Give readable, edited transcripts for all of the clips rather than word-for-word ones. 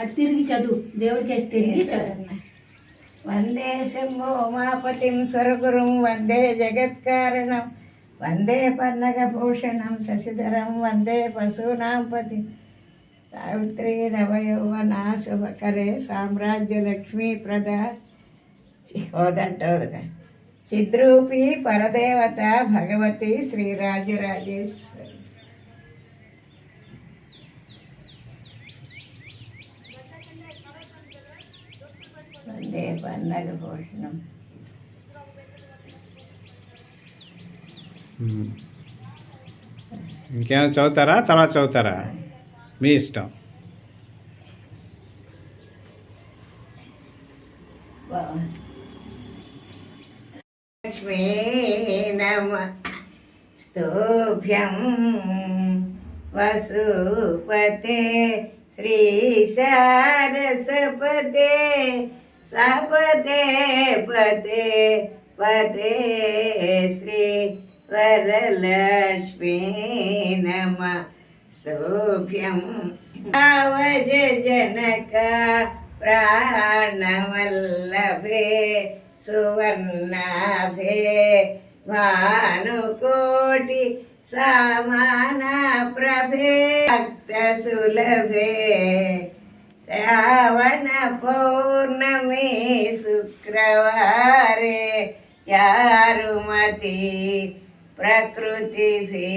అటు తిరిగి చదువు, దేవుడికి వేసి తిరిగి చదువు. వందే శంభోమాపతిం స్వరగురుం వందే జగత్కారణం వందే పన్నగభూషణం శశిధరం వందే పశూనాం పతి సావిత్రీ నవయౌవనా శుభకరే సామ్రాజ్యలక్ష్మీ ప్రద హోదంటోదక చిద్రూపి పరదేవత భగవతి శ్రీరాజరాజేశ్వరి. వందే పన్నగభూషణం. ఇంకేమైనా చదువుతారా, తర్వాత చదువుతారా? మీ ఇష్టం. లక్ష్మీ నమ స్తోభ్యం వసుపతే శ్రీ సారసపతే సపతే పతే పతే శ్రీ వరలక్ష్మీ నమ స్తోభ్యం అవజ జనక ప్రాణవల్లభే సువర్ణాభే భానుకోటి సమాన ప్రభే భక్త సులభే శ్రావణ పౌర్ణమి శుక్రవారే చారుమతి ప్రకృతిభి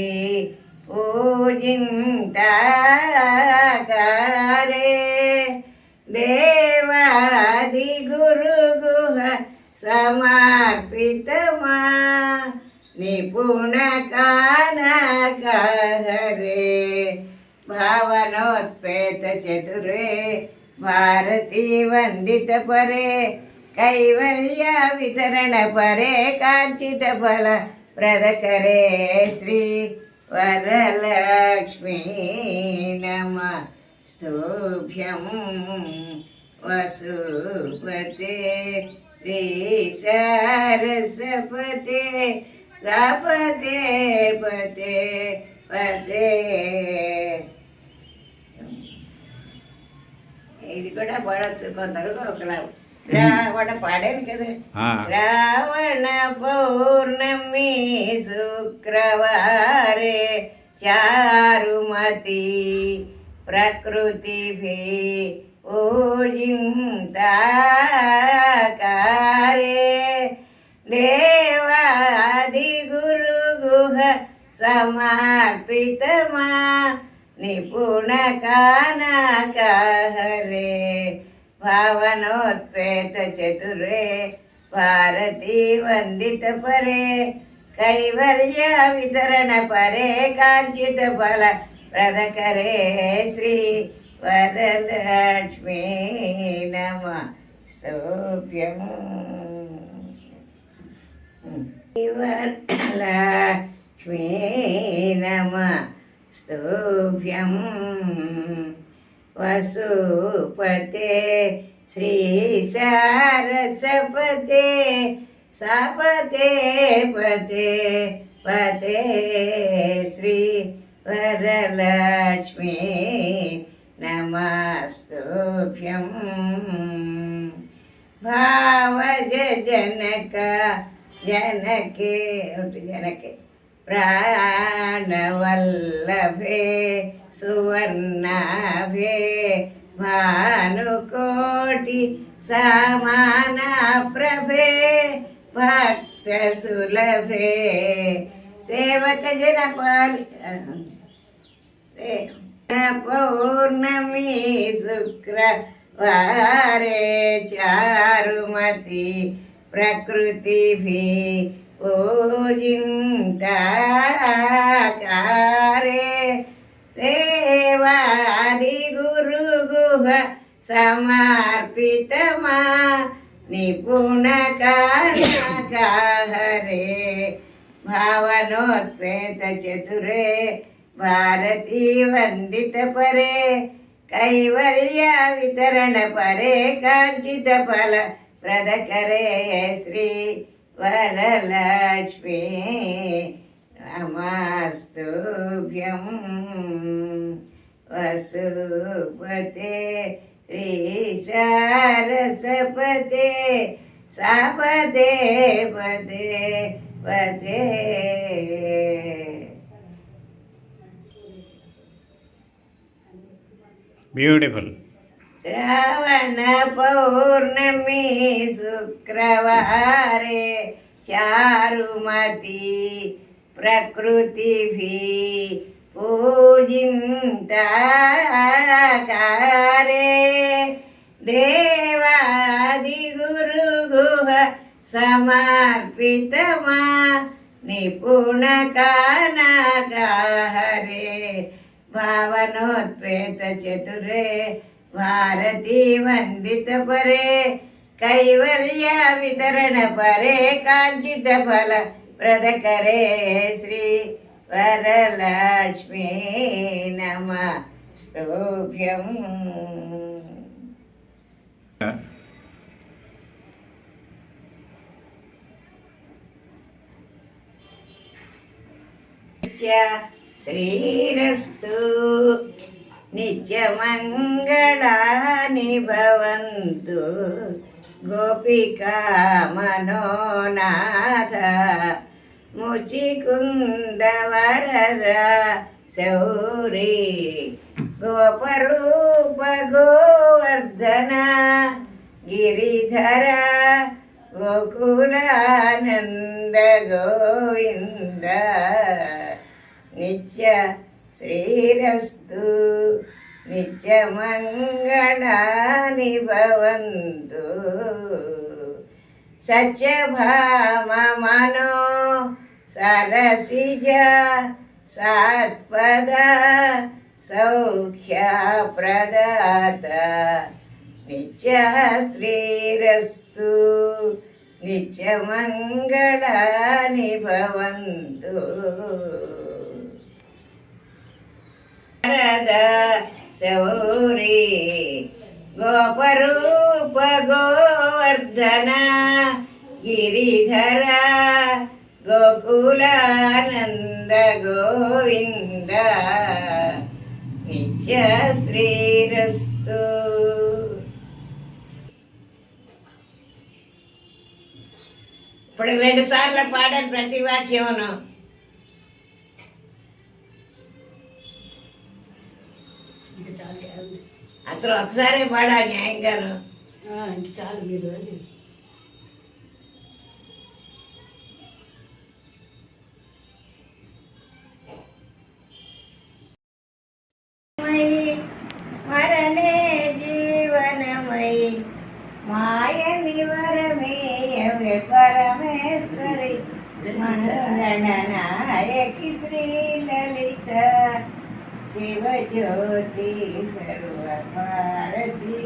పూజింతాకారే దేవాది గురుగుహ సమర్పితమా నిపుణ కానకహరే భావనోత్పేత చతురే భారతీ వందిత పరే కైవల్య వితరణ పరే కాంచిత ఫల ప్రదకరే శ్రీ వరలక్ష్మీ నమ స్తోభ్యం వసుపతే శ్రీ సరసపతే సపతే పతే పతే. ఇది కూడా పడచ్చు కొందరు ఒకలా. శ్రావణ పాడాను కదా. శ్రావణ పౌర్ణమి శుక్రవారే చారుమతి ప్రకృతిభి పూజింతాకారే దేవాది గురుగుహ సమర్పితమా నిపుణ కానకహరే భావనోత్పేత చతురే భారతీ వందిత పరే కైవల్య వితరణ పరే కాంచిత ఫల ప్రదకరే శ్రీ వరలక్ష్మీ నమ స్తోభ్యం వరలక్ష్మీ నమ స్తోభ్యం వసుపతే శ్రీ సారసపతే సపతే పతే పతే శ్రీ వరలక్ష్మీ నమస్తుభ్యం భావజ జనక జనకే జనకే ప్రాణవల్లభే సువర్ణాభే భానుకోటి సమాన ప్రభే భక్త సులభే సేవక జనపాలి పౌర్ణమి శుక్రవారే చారుమతి ప్రకృతిభి పూజింతాకారే సేవాది గురుగుహ సమర్పితమా నిపుణ కానకహరే భావనోత్పేత చతురే భారతీ వందిత పరే కైవల్య వితరణ పరే కాంచిత ఫల ప్రదకరే శ్రీ వరలక్ష్మీ నమస్తుభ్యం వసుపతే శ్రీ సారసపతే సాపదే పదే పదే. బ్యూటిఫుల్. శ్రావణ పౌర్ణమి శుక్రవారే చారుమతి ప్రకృతిభి పూజింతాకారే దేవాది గురు గుహ సమర్పితమా నిపుణ కానకాహరే భావనోత్పేత చతురే భారతీ వందిత పరే కైవల్య వితరణ పరే కాంచిత ఫల ప్రదకరే శ్రీ వరలక్ష్మీ నమస్తోభ్యం. శ్రీరస్తు నిత్యమంగళాని భవంతు గోపికా మనోనాథ ముచికుంద వరద శౌరీ గోపరూప గోవర్ధన గిరిధర గోకులానంద గోవింద నిత్య శ్రీరస్తు నిత్యమంగళాని భవంతు. సత్యభామ మనో సరసిజ సాత్పద సౌఖ్య ప్రదాత నిత్య శ్రీరస్తు నిత్యమంగళాని భవంతు. వరద శౌరీ గోపరూప గోవర్ధన గిరిధర గోకులానంద గోవింద నిత్య శ్రీరస్తు. ఇప్పుడు 2 సార్లు పాడాను ప్రతి వాక్యమును. అసలు ఒకసారి పాడా న్యాయంగాను. ఇంక చాలు మీరు స్మరణే జీవనమయి మాయ నివరమేయవే పరమేశ్వరి మంగళనాయకి శ్రీలలిత శివజ్యోతి సర్వభారతి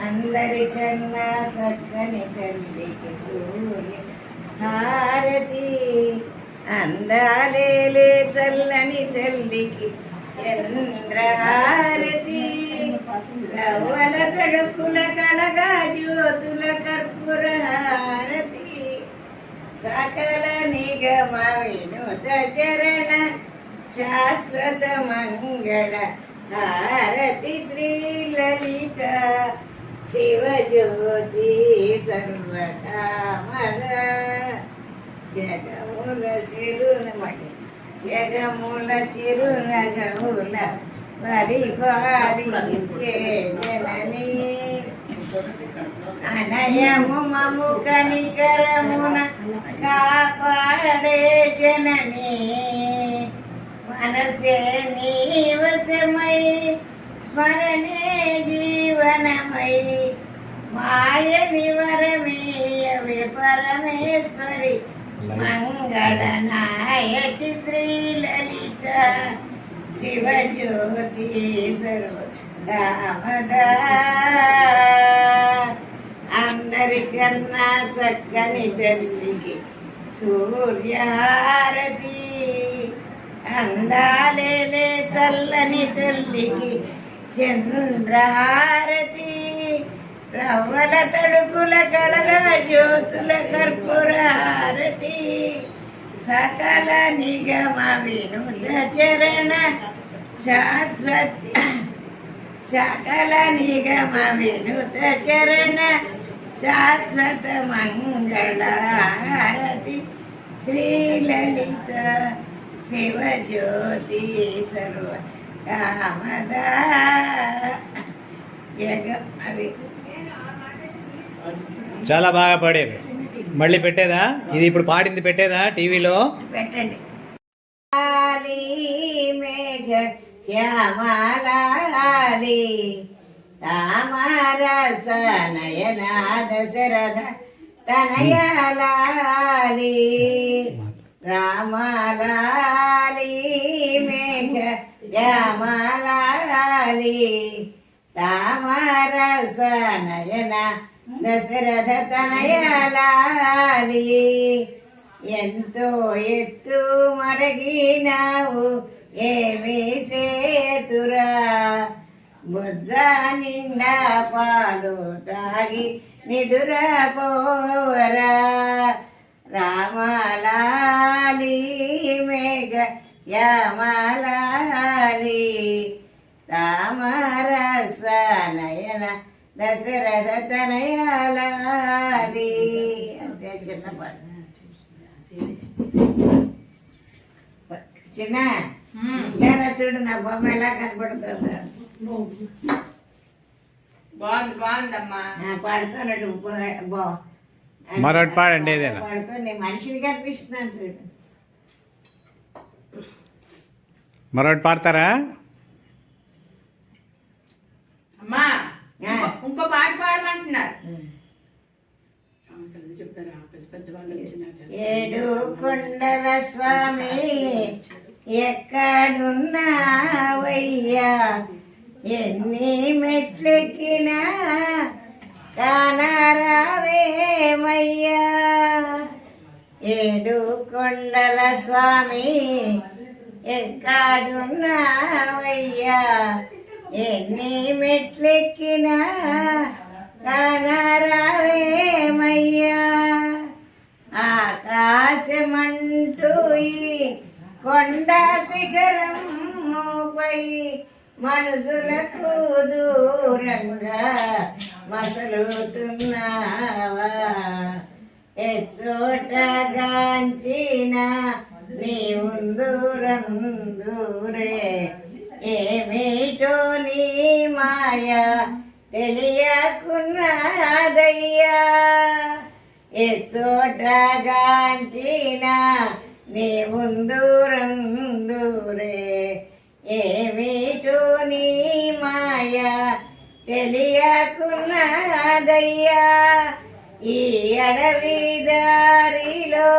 అందరికన్నా చక్కని తల్లికి సూర్య హారతి అందాలేలే చల్లని తల్లికి చంద్రహారతి రవ్వల తడుకుల కళగా జ్యోతుల కర్పూర హారతి సకల నిగమ వినుత చరణ శాశ్వత మంగళ హారతి శ్రీలలిత శివజ్యోతి సర్వకామద జగముల చిరునమటి జగముల చిరునగముల పరిపాలించే జననీ అనయము మము కనికరమున కాపాడే జననీ మనసే నీవసమై స్మరణే జీవనమై మాయ నివరమేయవే పరమేశ్వరి మంగళనాయకి శ్రీలలిత శివజ్యోతి సర్వకామద అందరికన్నా చక్కని తల్లికి సూర్యహారతి అందాలేలే చల్లని తల్లికి చంద్రహారతి రవ్వల తడుకుల కళగా జ్యోతుల కర్పూర హారతి సకల నిగమ వినుత చరణ సకల నిగమ వినుత చరణ శాశ్వత మంగళారతి శ్రీలలిత శివజ్యోతి సర్వ కామదా జగ అది చాలా బాగా పాడారు. మళ్ళీ పెట్టేదా? ఇది ఇప్పుడు పాడింది పెట్టేదా టీవీలో? పెట్టండి. మేఘ శ్యామలాలి తామరస నయన దశరథ తనయలాలి రామలాలి మేఘ శ్యామలాలి తామరస నయన దశరథ తనయలాలి ఎంతో ఎత్తు మరగినావు ఏమి సేతురా బుజ్జ నిండా పాలు తాగి నిదురపోవరా రామలాలి మేఘ యామలాలి తామరస నయన దశరథ తనయాలి అంతే. చిన్న పాట చిన్న లేదా చూడు నా బొమ్మ ఎలా కనపడుతుంది. బాగుందమ్మా. పాడుతున్నట్టు మరొకటి పాడండి ఏదైనా. పాడుతుంది మనిషిని కనిపిస్తున్నాను చూడు. మరొకటి పాడతారా? అమ్మా ఇంకో పాట పాడమంటున్నారు. ఏడు కొండల స్వామి ఎక్కడున్నావయ్యా ఎన్ని మెట్లెక్కినా కానరావేమయ్యా ఏడు కొండల స్వామి ఎక్కడున్నావయ్యా ఎన్ని మెట్లెక్కినా కానరావేమయ్యా ఆకాశమంటూ ఈ కొండ శిఖరముపై మనసులకు దూరంగా మసలుతున్నావా ఎచ్చోటగాంచిన నీ ఉందూరందూరే ఏమిటో నీ మాయ తెలియకున్నదయ్యా ఎచ్చోటగాంచిన నీ ముందూరందూరే ఏమిటో నీ మాయ తెలియకున్నదయ్యా ఈ అడవి దారిలో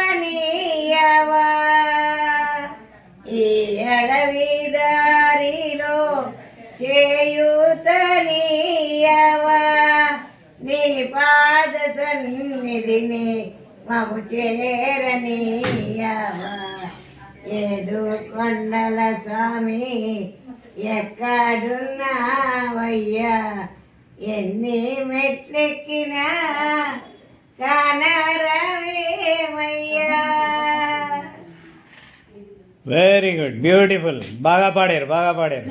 చేయూతనీయవా ఈ అడవి దారిలో చేయూతనీయవా నీ పాద సన్నిధిని మము చేరనీయవా ఏడు కొండల స్వామి ఎక్కడున్నావయ్యా ఎన్ని మెట్లెక్కినా కానరావేమయ్యా. Very good, beautiful. బాగా పాడారు, బాగా పాడారు.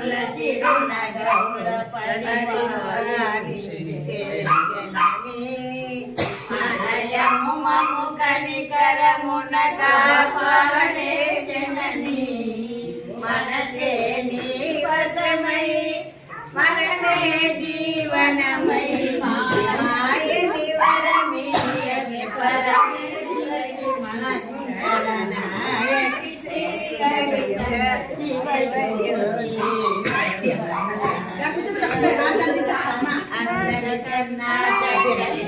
తులసి నగముల పరిపాలించెనని అనయము మము కనికరమున కాపాడే జనని మనసే నీ వశమై స్మరణే జీవనమై మాయని వరమీయసి పరమేశ్వరి మంగళనాయకి శ్రీ లలిత శివజ్యోతి అందరికన్నా చక్కని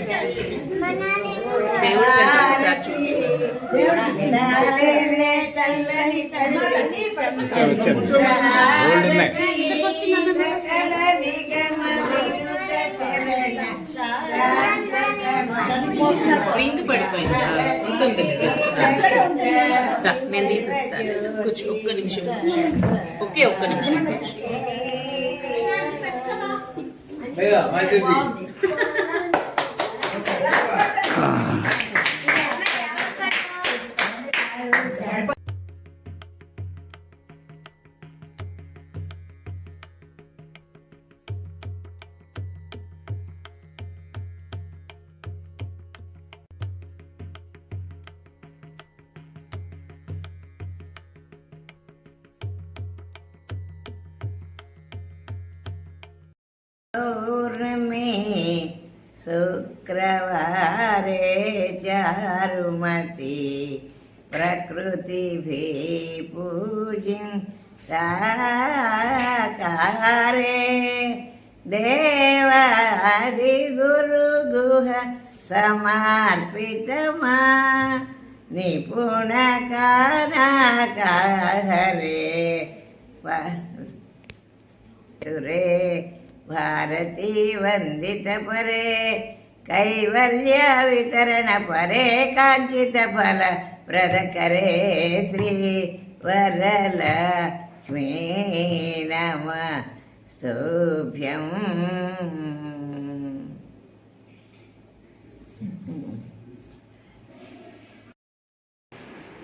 తల్లి చల్లని తల్లి సకల నిగమ వినుత చరణ రింగ్ పడిపోయిందా ఉంటుంది నేను తీసిస్తాను కూర్చో ఒక్క నిమిషం ఒక్క నిమిషం में शुक्रवारे चारुमती प्रकृति भी पूजिताकारे देवादि गुरु गुह समर्पितमा निपुण कानाकाहरे तुरे भारती वंदित परे कैवल्य वितरण परे कांचित फल प्रद करे श्री वरलक्ष्मी नमस्तुभ्यं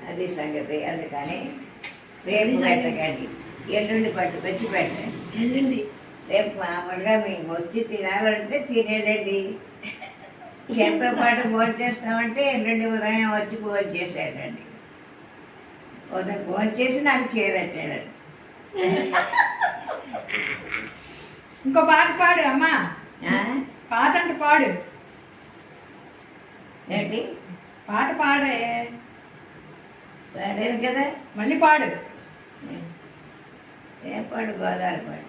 అది సంగతి అందుకని రేపు పెట్టకండి ఎల్లుండి పట్టు పెంచి పెట్టండి రేపు మామూలుగా మీకు వచ్చి తినాలంటే తినేలేండి చెంతో పాటు భోజనం చేస్తామంటే ఎల్లుండి ఉదయం వచ్చి భోజనం చేసాడండి ఉదయం భోజనం చేసి నాకు చేరట్టాడండి ఇంకో పాట పాడు అమ్మా పాట అంటే పాడు ఏంటి పాట పాడే పాడాను కదా మళ్ళీ పాడు ఏం పాడు గోదావరి పాడు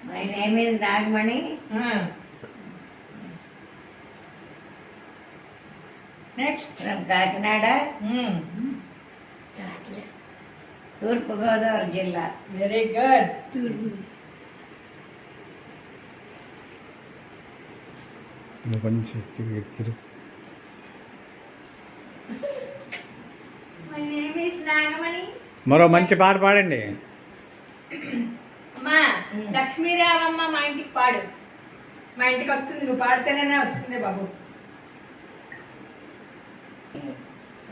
my name is Nagamani next from Kakinada తూర్పుగోదావరి జిల్లా very good my name is Nagamani మరో మంచి పాట పాడండి అమ్మా లక్ష్మీరావమ్మ మా ఇంటికి పాడు మా ఇంటికి వస్తుంది నువ్వు పాడితేనే వస్తుంది బాబు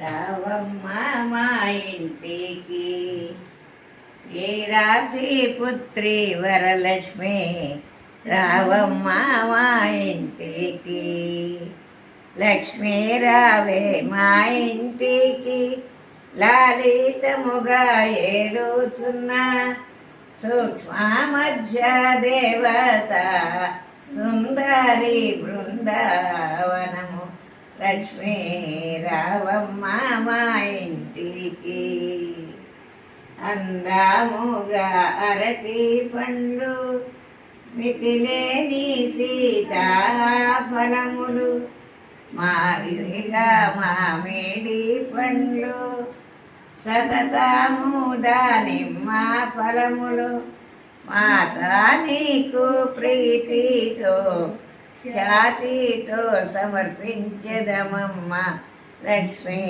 రావమ్మ మా ఇంటికి శ్రీరాబ్ది పుత్రి వరలక్ష్మి రావమ్మ మా ఇంటికి లక్ష్మీ రావే మా ఇంటికి లాలితముగా ఏలుచున్న సూక్ష్మ మధ్య దేవత సుందరి బృందావనము లక్ష్మీ రావమ్మ మా ఇంటికి అందాముగా అరటి పండ్లు మితిలేని సీతాఫలములు మారిగా మామిడి పండ్లు సతతము దానిమ్మ ఫలములు మాతా నీకు ప్రీతితో ఖ్యాతితో సమర్పించదమమ్మ లక్ష్మీ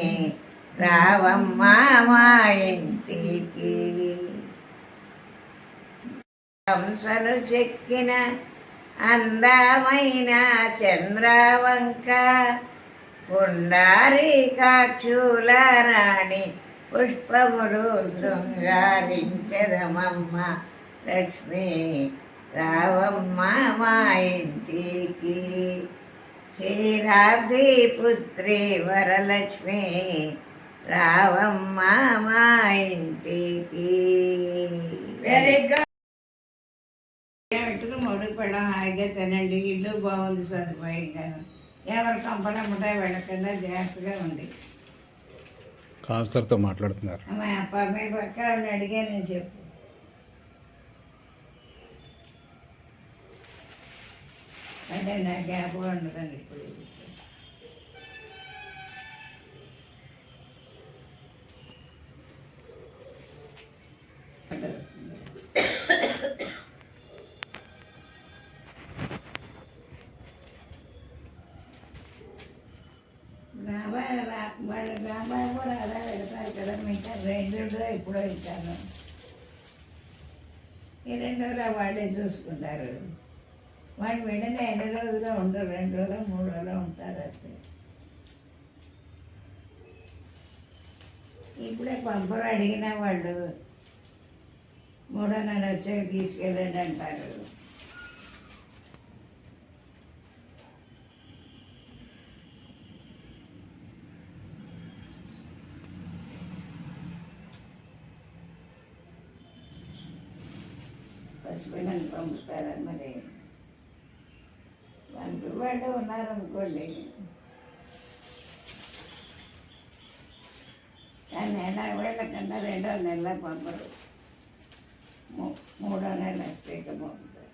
రావమ్మ మా ఇంటికి హంసలు చెక్కిన అందమైన చంద్రవంక పుండారికాక్షుల రాణి పుష్పములు శృంగారించదమమ్మ లక్ష్మి రావమ్మ మా ఇంటికి. క్షీరాబ్ది పుత్రి వరలక్ష్మి రావమ్మ మా ఇంటికి. Very good. మొదలు పెళ్ళం హాయిగా తినండి. ఇల్లు బాగుంది, సదుపాయంగా. ఎవరు కంపనమ్మటా వెళ్ళకుండా జాగ్రత్తగా ఉంది. కాన్సర్తో మాట్లాడుతున్నారు. అమ్మాయి అప్ప మీ పక్కన అడిగాను నేను చెప్పు. అంటే నా గ్యాప్ ఉండదండి ఇప్పుడు. రామాయణ కూడా అలా వెళ్తారు కదా. మిగతా 2 రోజులు ఎప్పుడో ఇస్తాను. ఈ 2 రోజులు వాడే చూసుకుంటారు. వాడు వెంటనే ఎన్ని రోజులు ఉండరు, 2 రోజులు 3 రోజులు ఉంటారు. అంతే. ఇప్పుడే పంపరు. అడిగిన వాళ్ళు 3 నెలలు వచ్చాక తీసుకెళ్ళండి అంటారు. పసిపిల్లని పంపుతారా మరి? వాళ్ళు ఉన్నారనుకోండి. కానీ వీళ్ళ కన్నా 2వ నెలలో పంపరు. 3వ నెల వస్తే పంపుతారు.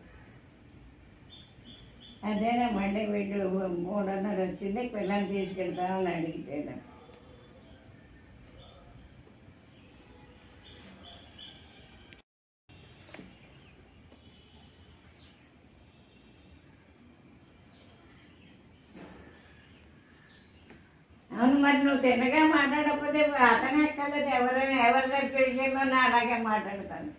అదేనా మళ్ళీ వీళ్ళు 3:30 వచ్చింది పిల్లల్ని తీసుకెళ్తామని అడిగితేనా. అవును, మరి నువ్వు తిన్నగా మాట్లాడకపోతే అతనే ఎక్కలేదు. ఎవరి విషయంలో నా అలాగే మాట్లాడతాను.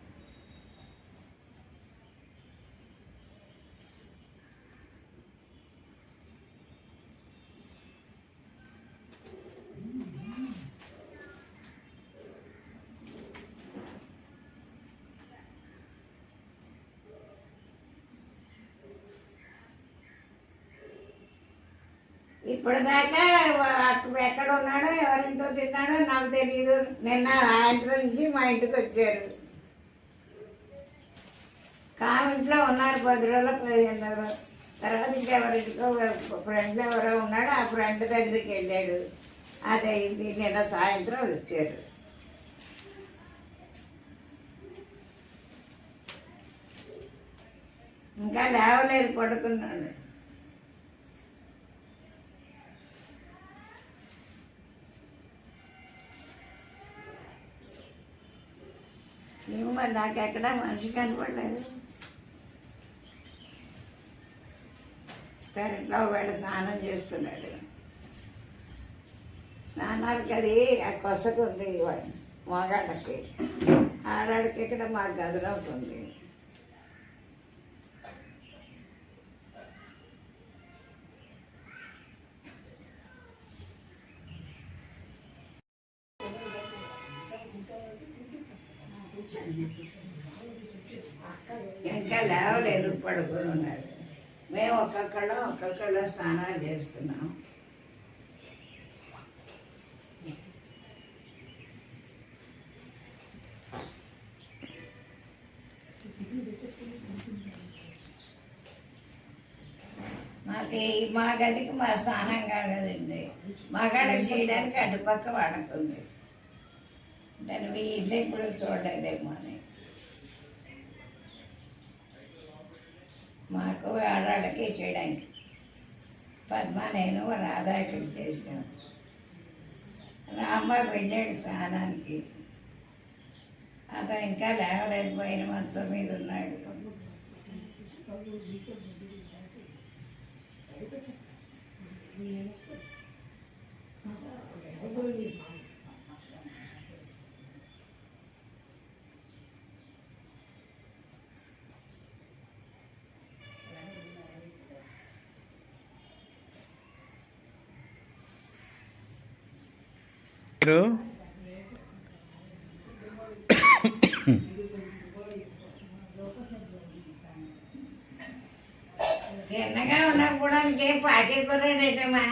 ఇప్పటిదాకా ఎక్కడ ఉన్నాడో ఎవరింటో తిన్నాడో నాకు తెలియదు. నిన్న సాయంత్రం నుంచి మా ఇంటికి వచ్చారు. కామెంట్లో ఉన్నారు 10 రోజులు 15 రోజులు. తర్వాత ఇంకెవరింటికో ఫ్రెండ్ ఎవరో ఉన్నాడో ఆ ఫ్రెండ్ దగ్గరికి వెళ్ళాడు. అదైంది. నిన్న సాయంత్రం వచ్చారు. ఇంకా లేవలేదు, పడుకున్నాడు. ఏమో మరి నాకు ఎక్కడ మనిషి కనపడలేదు. పెరట్లో వేళ స్నానం చేస్తున్నాడు. స్నానాలకి అది ఆ కొసకు ఉంది మగాళ్ళకి. ఆడాడికి ఇక్కడ మాకు గదులవుతుంది. ఇంకా లేవలేదు, పడుకొని ఉన్నాడు. మేము ఒక్కొక్కళ్ళు స్నానాలు చేస్తున్నాం. మా గదికి మా స్నానం కాదండి. మా గడికి చేయడానికి అటుపక్క వాడుతుంది. దాని మీ ఇల్లు ఇప్పుడు చూడలేదేమో అని. మాకు ఆడాళ్ళకి చేయడానికి పద్మ నేను రాధా ఇక్కడ చేసాను. రామ్మ వెళ్ళాడు స్నానానికి. అతను ఇంకా లేవలేదు, పోయిన మంచం మీద ఉన్నాడు. తిన్నగా ఉన్నప్పుడు పాకే కుర్రాడేటమ్మా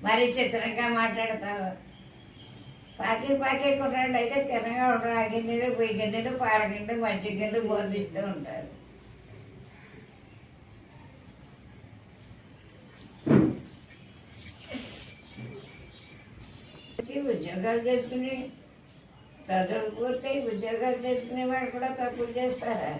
మరీ చిత్రంగా మాట్లాడతావు. పాకే కుర్రాడు అయితే తిన్నగా ఉండరు. ఆ గిన్నెలు పొయ్యి గిన్నెలు పాల గిన్నెలు మజ్జిగ గిన్నెలు బోధిస్తూ ఉంటారు. ఉద్యోగాలు చేసుకుని చదువులు పూర్తయి ఉద్యోగాలు చేసుకునే వాళ్ళు కూడా తప్పులు చేస్తారా?